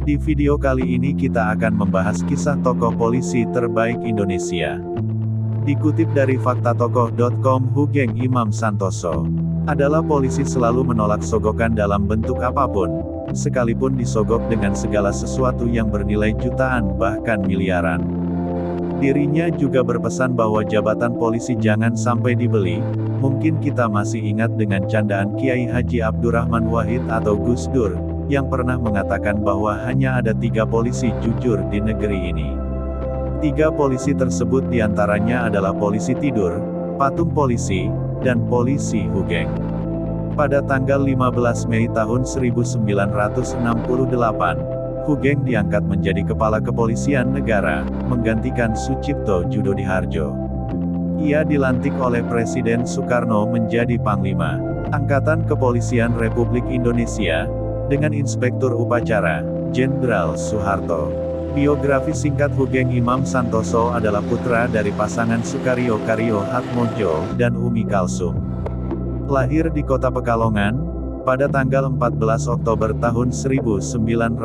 Di video kali ini kita akan membahas kisah tokoh polisi terbaik Indonesia. Dikutip dari faktatokoh.com, Hoegeng Imam Santoso adalah polisi selalu menolak sogokan dalam bentuk apapun, sekalipun disogok dengan segala sesuatu yang bernilai jutaan bahkan miliaran. Dirinya juga berpesan bahwa jabatan polisi jangan sampai dibeli. Mungkin kita masih ingat dengan candaan Kiai Haji Abdurrahman Wahid atau Gus Dur, yang pernah mengatakan bahwa hanya ada 3 polisi jujur di negeri ini. 3 polisi tersebut diantaranya adalah polisi tidur, patung polisi, dan polisi Hoegeng. Pada tanggal 15 Mei tahun 1968, Hoegeng diangkat menjadi Kepala Kepolisian Negara, menggantikan Sucipto Judodiharjo. Ia dilantik oleh Presiden Soekarno menjadi Panglima Angkatan Kepolisian Republik Indonesia, dengan Inspektur Upacara, Jenderal Soeharto. Biografi singkat Hoegeng Imam Santoso adalah putra dari pasangan Sukaryo Karyo Hatmojo dan Umi Kalsum. Lahir di kota Pekalongan, pada tanggal 14 Oktober tahun 1921.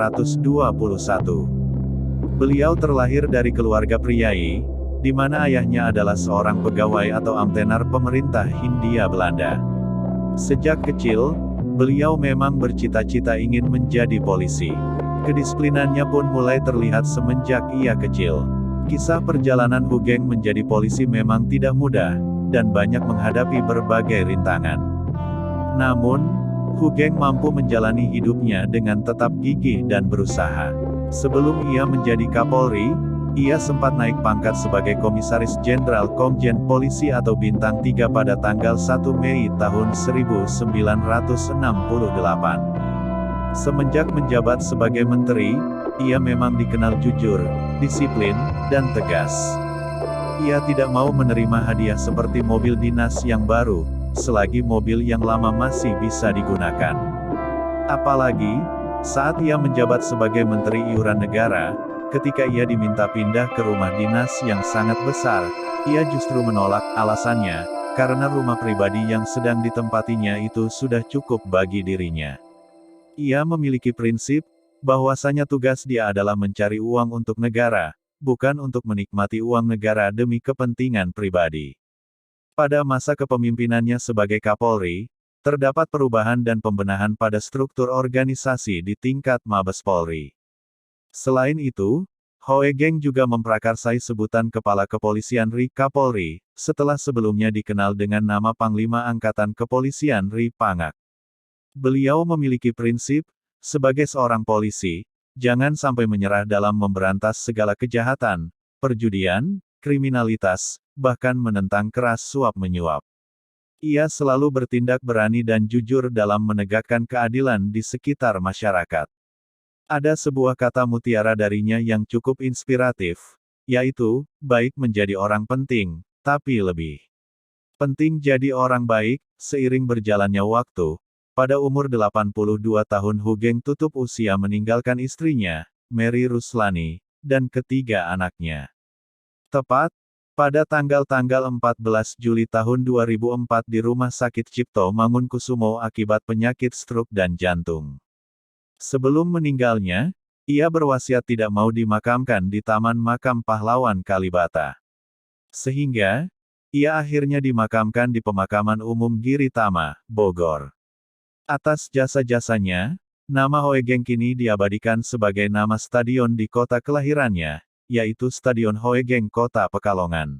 Beliau terlahir dari keluarga priai, di mana ayahnya adalah seorang pegawai atau amtenar pemerintah Hindia Belanda. Sejak kecil, beliau memang bercita-cita ingin menjadi polisi. Kedisiplinannya pun mulai terlihat semenjak ia kecil. Kisah perjalanan Hoegeng menjadi polisi memang tidak mudah, dan banyak menghadapi berbagai rintangan. Namun, Hoegeng mampu menjalani hidupnya dengan tetap gigih dan berusaha. Sebelum ia menjadi Kapolri, ia sempat naik pangkat sebagai Komisaris Jenderal Komjen Polisi atau Bintang 3 pada tanggal 1 Mei tahun 1968. Semenjak menjabat sebagai menteri, ia memang dikenal jujur, disiplin, dan tegas. Ia tidak mau menerima hadiah seperti mobil dinas yang baru, selagi mobil yang lama masih bisa digunakan. Apalagi, saat ia menjabat sebagai Menteri Iuran Negara, ketika ia diminta pindah ke rumah dinas yang sangat besar, ia justru menolak. Alasannya, karena rumah pribadi yang sedang ditempatinya itu sudah cukup bagi dirinya. Ia memiliki prinsip, bahwasanya tugas dia adalah mencari uang untuk negara, bukan untuk menikmati uang negara demi kepentingan pribadi. Pada masa kepemimpinannya sebagai Kapolri, terdapat perubahan dan pembenahan pada struktur organisasi di tingkat Mabes Polri. Selain itu, Hoegeng juga memprakarsai sebutan Kepala Kepolisian RI Kapolri, setelah sebelumnya dikenal dengan nama Panglima Angkatan Kepolisian RI Pangak. Beliau memiliki prinsip, sebagai seorang polisi, jangan sampai menyerah dalam memberantas segala kejahatan, perjudian, kriminalitas, bahkan menentang keras suap-menyuap. Ia selalu bertindak berani dan jujur dalam menegakkan keadilan di sekitar masyarakat. Ada sebuah kata mutiara darinya yang cukup inspiratif, yaitu, baik menjadi orang penting, tapi lebih penting jadi orang baik. Seiring berjalannya waktu, pada umur 82 tahun Hoegeng tutup usia meninggalkan istrinya, Mary Ruslani, dan ketiga anaknya. Tepat pada tanggal 14 Juli tahun 2004 di Rumah Sakit Cipto Mangunkusumo akibat penyakit stroke dan jantung. Sebelum meninggalnya, ia berwasiat tidak mau dimakamkan di Taman Makam Pahlawan Kalibata. Sehingga, ia akhirnya dimakamkan di Pemakaman Umum Giritama, Bogor. Atas jasa-jasanya, nama Hoegeng kini diabadikan sebagai nama stadion di kota kelahirannya, yaitu Stadion Hoegeng Kota Pekalongan.